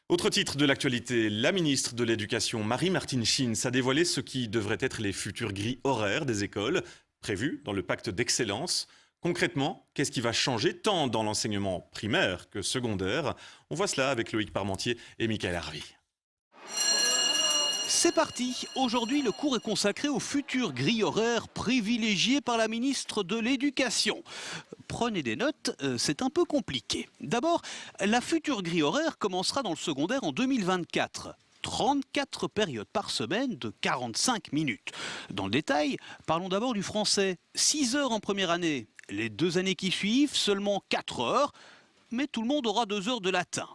Autre titre de l'actualité, la ministre de l'Éducation, Marie-Martine Schins, a dévoilé ce qui devraient être les futures grilles horaires des écoles, prévues dans le pacte d'excellence. Concrètement, qu'est-ce qui va changer tant dans l'enseignement primaire que secondaire? On voit cela avec Loïc Parmentier et Michael Harvey. C'est parti. Aujourd'hui, le cours est consacré aux futures grilles horaires privilégiées par la ministre de l'Éducation. Prenez des notes, c'est un peu compliqué. D'abord, la future grille horaire commencera dans le secondaire en 2024. 34 périodes par semaine de 45 minutes. Dans le détail, parlons d'abord du français. 6 heures en première année. Les 2 années qui suivent, seulement 4 heures. Mais tout le monde aura 2 heures de latin.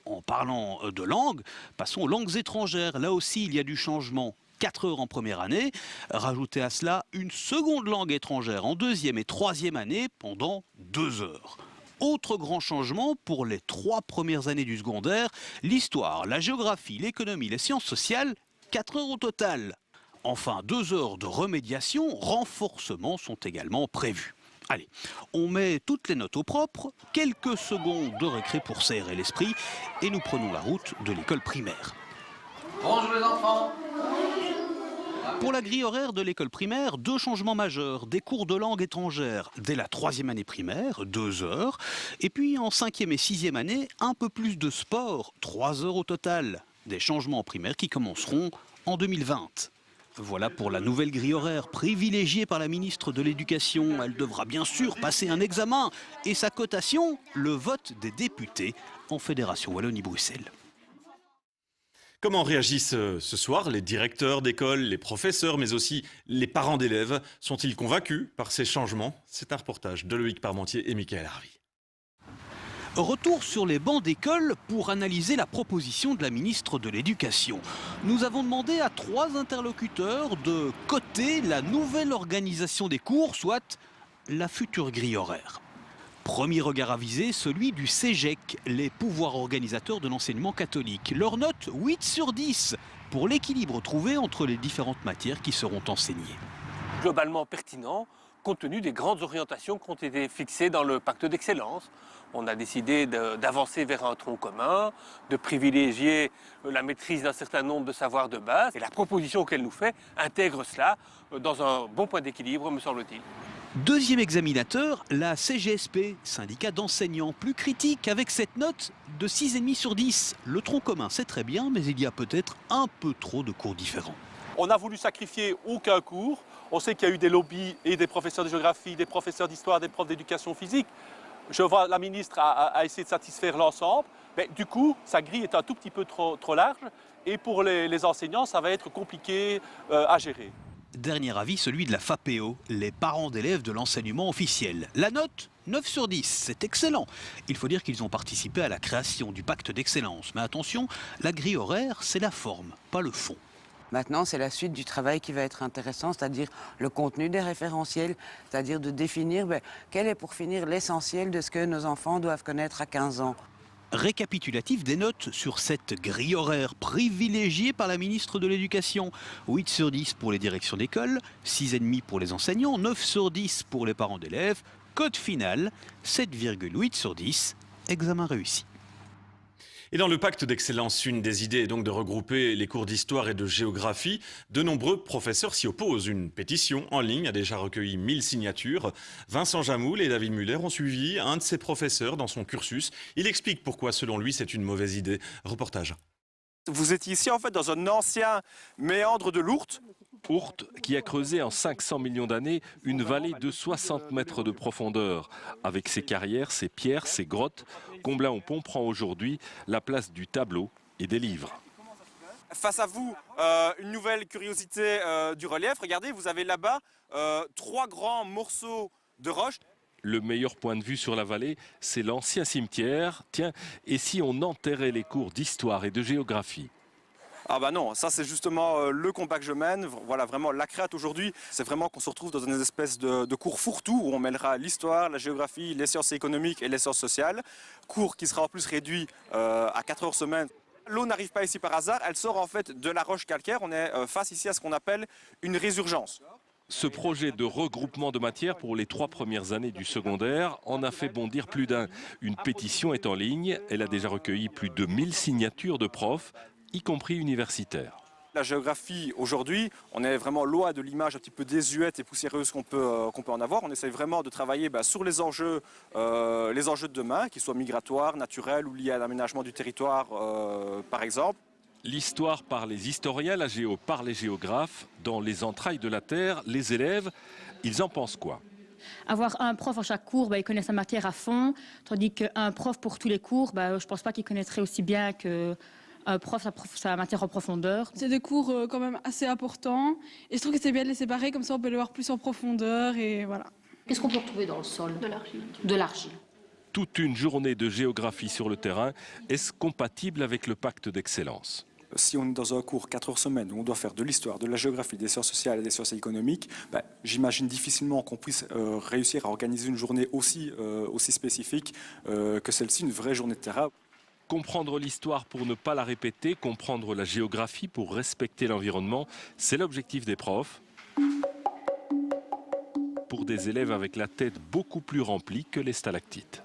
En parlant de langue, passons aux langues étrangères. Là aussi, il y a du changement. 4 heures en première année. Rajoutez à cela une seconde langue étrangère en deuxième et troisième année pendant 2 heures. Autre grand changement pour les 3 premières années du secondaire, l'histoire, la géographie, l'économie, les sciences sociales, 4 heures au total. Enfin, 2 heures de remédiation, renforcement sont également prévus. Allez, on met toutes les notes au propre, quelques secondes de récré pour s'aérer l'esprit et nous prenons la route de l'école primaire. Bonjour les enfants. Pour la grille horaire de l'école primaire, 2 changements majeurs. Des cours de langue étrangère dès la 3e année primaire, 2 heures. Et puis en 5e et 6e année, un peu plus de sport, 3 heures au total. Des changements en primaire qui commenceront en 2020. Voilà pour la nouvelle grille horaire privilégiée par la ministre de l'Éducation. Elle devra bien sûr passer un examen. Et sa cotation, le vote des députés en Fédération Wallonie-Bruxelles. Comment réagissent ce soir les directeurs d'école, les professeurs, mais aussi les parents d'élèves? Sont-ils convaincus par ces changements? C'est un reportage de Loïc Parmentier et Michael Harvey. Retour sur les bancs d'école pour analyser la proposition de la ministre de l'Éducation. Nous avons demandé à 3 interlocuteurs de coter la nouvelle organisation des cours, soit la future grille horaire. Premier regard avisé, celui du CEGEC, les pouvoirs organisateurs de l'enseignement catholique. Leur note 8 sur 10 pour l'équilibre trouvé entre les différentes matières qui seront enseignées. Globalement pertinent, compte tenu des grandes orientations qui ont été fixées dans le pacte d'excellence. On a décidé d'avancer vers un tronc commun, de privilégier la maîtrise d'un certain nombre de savoirs de base. Et la proposition qu'elle nous fait intègre cela dans un bon point d'équilibre, me semble-t-il. Deuxième examinateur, la CGSP, syndicat d'enseignants, plus critique avec cette note de 6,5 sur 10. Le tronc commun, c'est très bien, mais il y a peut-être un peu trop de cours différents. On a voulu sacrifier aucun cours. On sait qu'il y a eu des lobbies et des professeurs de géographie, des professeurs d'histoire, des profs d'éducation physique. Je vois la ministre a essayé de satisfaire l'ensemble. Mais du coup, sa grille est un tout petit peu trop large. Et pour les enseignants, ça va être compliqué à gérer. Dernier avis, celui de la FAPEO, les parents d'élèves de l'enseignement officiel. La note 9 sur 10, c'est excellent. Il faut dire qu'ils ont participé à la création du pacte d'excellence. Mais attention, la grille horaire, c'est la forme, pas le fond. Maintenant, c'est la suite du travail qui va être intéressant, c'est-à-dire le contenu des référentiels, c'est-à-dire de définir quel est pour finir l'essentiel de ce que nos enfants doivent connaître à 15 ans. Récapitulatif des notes sur cette grille horaire privilégiée par la ministre de l'Éducation. 8 sur 10 pour les directions d'école, 6,5 pour les enseignants, 9 sur 10 pour les parents d'élèves. Code final, 7,8 sur 10, examen réussi. Et dans le pacte d'excellence, une des idées est donc de regrouper les cours d'histoire et de géographie. De nombreux professeurs s'y opposent. Une pétition en ligne a déjà recueilli 1000 signatures. Vincent Jamoul et David Muller ont suivi un de ses professeurs dans son cursus. Il explique pourquoi, selon lui, c'est une mauvaise idée. Reportage. Vous étiez ici en fait dans un ancien méandre de l'Ourthe. Ourthe qui a creusé en 500 millions d'années une vallée de 60 mètres de profondeur. Avec ses carrières, ses pierres, ses grottes, Comblain-au-Pont prend aujourd'hui la place du tableau et des livres. Face à vous, une nouvelle curiosité du relief. Regardez, vous avez là-bas 3 grands morceaux de roche. Le meilleur point de vue sur la vallée, c'est l'ancien cimetière. Tiens, et si on enterrait les cours d'histoire et de géographie ? Ah bah non, ça c'est justement le combat que je mène. Voilà, vraiment la créate aujourd'hui, c'est vraiment qu'on se retrouve dans une espèce de cours fourre-tout où on mêlera l'histoire, la géographie, les sciences économiques et les sciences sociales. Cours qui sera en plus réduit à 4 heures semaine. L'eau n'arrive pas ici par hasard, elle sort en fait de la roche calcaire. On est face ici à ce qu'on appelle une résurgence. Ce projet de regroupement de matières pour les 3 premières années du secondaire en a fait bondir plus d'un. Une pétition est en ligne. Elle a déjà recueilli plus de 1000 signatures de profs, y compris universitaires. La géographie, aujourd'hui, on est vraiment loin de l'image un petit peu désuète et poussiéreuse qu'on peut en avoir. On essaye vraiment de travailler sur les enjeux de demain, qu'ils soient migratoires, naturels ou liés à l'aménagement du territoire, par exemple. L'histoire par les historiens, la géo par les géographes. Dans les entrailles de la Terre, les élèves, ils en pensent quoi? Avoir un prof en chaque cours, il connaît sa matière à fond, tandis qu'un prof pour tous les cours, je ne pense pas qu'il connaîtrait aussi bien qu'un prof sa matière en profondeur. C'est des cours quand même assez importants et je trouve que c'est bien de les séparer, comme ça on peut les voir plus en profondeur et voilà. Qu'est-ce qu'on peut retrouver dans le sol? De l'argile. De l'argile. Toute une journée de géographie sur le terrain, est-ce compatible avec le pacte d'excellence? Si on est dans un cours 4 heures semaine où on doit faire de l'histoire, de la géographie, des sciences sociales et des sciences économiques, j'imagine difficilement qu'on puisse réussir à organiser une journée aussi spécifique que celle-ci, une vraie journée de terrain. Comprendre l'histoire pour ne pas la répéter, comprendre la géographie pour respecter l'environnement, c'est l'objectif des profs. Pour des élèves avec la tête beaucoup plus remplie que les stalactites.